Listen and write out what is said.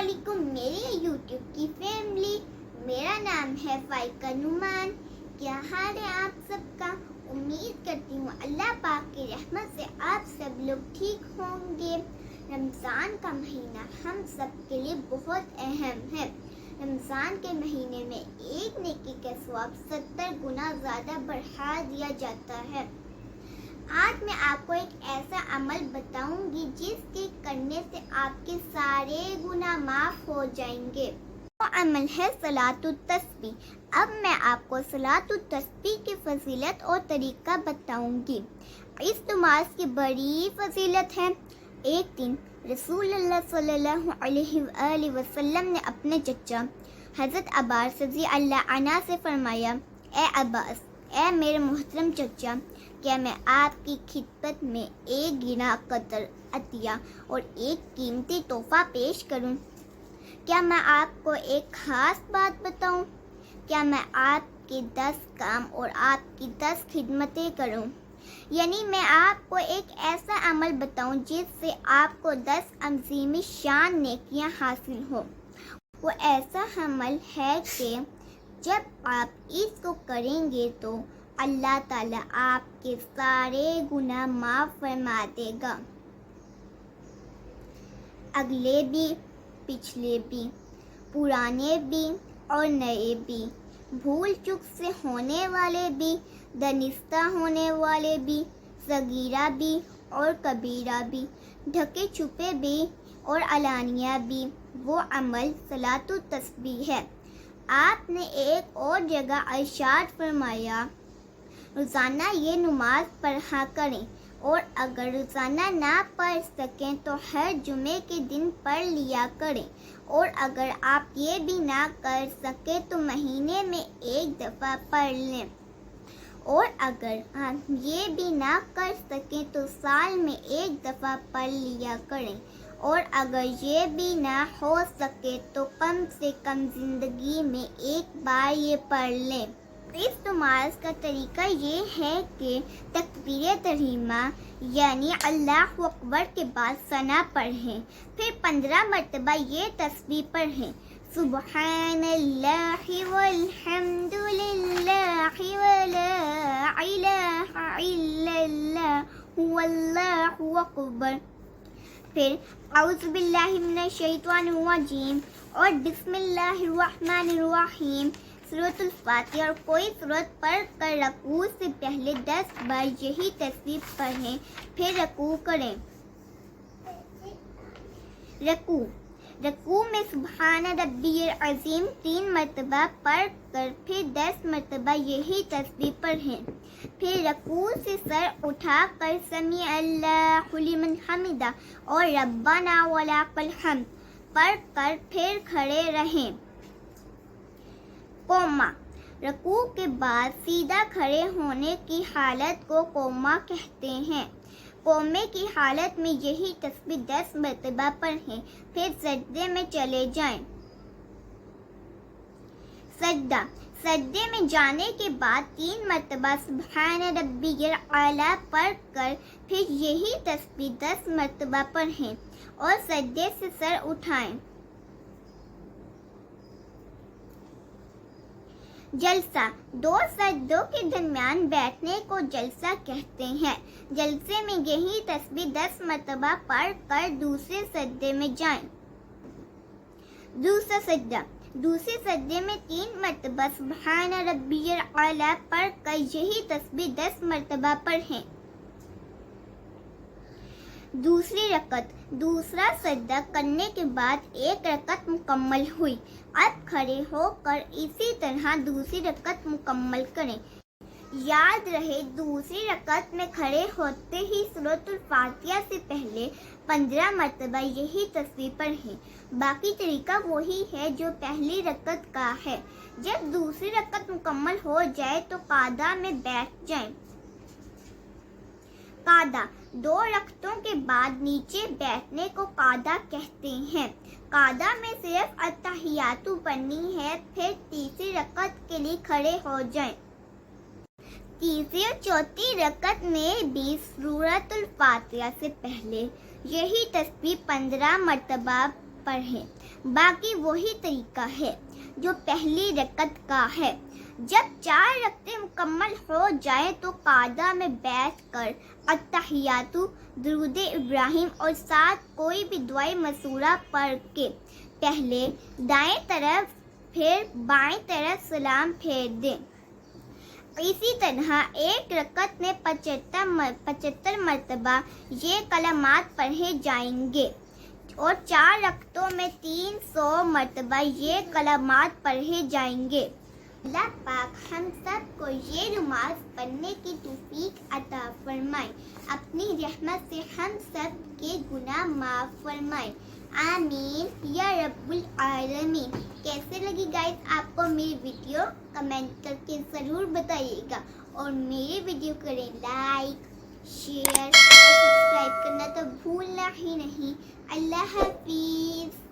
अस्सलामुअलैकुम मेरे यूट्यूब की फैमिली। मेरा नाम है फाइका नुमान। क्या हाल है आप सबका? उम्मीद करती हूँ अल्लाह पाक की रहमत से आप सब लोग ठीक होंगे। रमज़ान का महीना हम सब के लिए बहुत अहम है। रमज़ान के महीने में एक नेकी का सवाब 70 गुना ज़्यादा बढ़ा दिया जाता है। आज मैं आपको एक ऐसा अमल बताऊंगी जिसके करने से आपके सारे गुनाह माफ हो जाएंगे। वो अमल है सलातुत तस्बीह। अब मैं आपको सलातुत तस्बीह की फजीलत और तरीका बताऊंगी। इस नमाज की बड़ी फजीलत है। एक दिन रसूलुल्लाह सल्लल्लाहु अलैहि वसल्लम ने अपने चचा हज़रत अब्बास रज़ी अल्लाह अन्हु से फरमाया, ए अब्बास, ए मेरे मोहतरम चचा, क्या मैं आपकी खिदमत में एक गिना कदर अतिया और एक कीमती तोहफा पेश करूं? क्या मैं आपको एक ख़ास बात बताऊं? क्या मैं आपके 10 काम और आपकी 10 खिदमतें करूं? यानी मैं आपको एक ऐसा अमल बताऊं जिससे आपको 10 अज़ीम शान नेकियां हासिल हो। वो ऐसा अमल है कि जब आप इसको करेंगे तो अल्लाह ताला आपके सारे गुनाह माफ़ फरमा देगा, अगले भी, पिछले भी, पुराने भी और नए भी, भूल चूक से होने वाले भी, दनिस्ता होने वाले भी, सगीरा भी और कबीरा भी, ढके छुपे भी और अलानिया भी। वो अमल सलातुत तस्बीह है। आपने एक और जगह इरशाद फरमाया, रोज़ाना ये नमाज पढ़ा करें और अगर रोज़ाना ना पढ़ सकें तो हर जुमे के दिन पढ़ लिया करें, और अगर आप ये भी ना कर सके तो महीने में एक दफ़ा पढ़ लें, और अगर आप ये भी ना कर सकें तो साल में एक दफ़ा पढ़ लिया करें, और अगर ये भी ना हो सके तो कम से कम ज़िंदगी में एक बार ये पढ़ लें। इस नमाज का तरीका ये है कि तकबीर तहरीमा यानी अल्लाहु अकबर के बाद सना पढ़ें, फिर 15 मरतबा ये तस्बीह पढ़ें, सुबहानल्लाहि वल्हम्दुलिल्लाहि वला इलाहा इल्लल्लाहु वल्लाहु अकबर, फिर औज़ु बिल्लाहि मिनश शैतानिर रजीम और बिस्मिल्लाहिर रहमानिर रहीम, सूरतुल फातिहा और कोई सूरत पढ़ कर रकू से पहले 10 बार यही तस्बीह पढ़ें, फिर रकू करें। रकू में सुब्हान रब्बियल अज़ीम 3 मरतबा पढ़ कर फिर 10 मरतबा यही तस्बीह पढ़ें, फिर रकू से सर उठा कर समी अल्लाहु लिमन हमिदा और रब्बना वलकल हम्द पढ़ कर फिर खड़े रहें। कोमा, रकू के बाद सीधा खड़े होने की हालत को कोमा कहते हैं। कोमे की हालत में यही तस्बीह 10 मरतबा पढ़ें, फिर सजदे में चले जाएं। सजदे में जाने के बाद 3 मरतबा सुब्हान रब्बियल आला पढ़ कर फिर यही तस्बीह 10 मरतबा पढ़ें और सजदे से सर उठाएं। जलसा, 2 सजदों के दरमियान बैठने को जलसा कहते हैं। जलसे में यही तस्बीह 10 मरतबा पढ़ कर दूसरे सजदे में जाएं। दूसरे सजदे में 3 मरतबा सुब्हान रब्बियल आला पढ़ कर यही तस्बीह 10 मरतबा पढ़ें। दूसरी रकत, दूसरा सजदा करने के बाद एक रकत मुकम्मल हुई। अब खड़े होकर इसी तरह दूसरी रकत मुकम्मल करें। याद रहे, दूसरी रकत में खड़े होते ही सूरतुल फातिहा से पहले 15 मरतबा यही तस्बीह पढ़ें। बाकी तरीका वही है जो पहली रकत का है। जब दूसरी रकत मुकम्मल हो जाए तो कादा में बैठ जाएं। कादा, 2 रकतों के बाद नीचे बैठने को कादा कहते हैं। कादा में सिर्फ अत्तहियातु पढ़नी है, फिर तीसरी रकत के लिए खड़े हो जाएं। तीसरी और चौथी रकत में भी सूरतुल फातिहा से पहले यही तस्बीह 15 मरतबा پڑھیں. باقی وہی طریقہ ہے جو پہلی رکعت کا ہے. جب 4 رکعتیں مکمل ہو جائیں تو قعدہ میں بیٹھ کر التحیات، درود ابراہیم اور ساتھ کوئی بھی دعائے مسورہ پڑھ کے پہلے دائیں طرف پھر بائیں طرف سلام پھیر دیں. اسی طرح ایک رکعت میں 75 مرتبہ یہ کلمات پڑھے جائیں گے اور 4 رکعتوں میں 300 مرتبہ یہ کلمات پڑھے جائیں گے. اللہ پاک ہم سب کو یہ نماز پڑھنے کی توفیق عطا فرمائے. اپنی رحمت سے ہم سب کے گناہ معاف فرمائے. آمین یا رب العالمین. کیسے لگی گائز آپ کو میری ویڈیو؟ کمنٹ کر کے ضرور بتائیے گا اور میری ویڈیو کریں لائک، شیئر اور سبسکرائب کرنا تو بھولنا ہی نہیں. اللہ حافظ.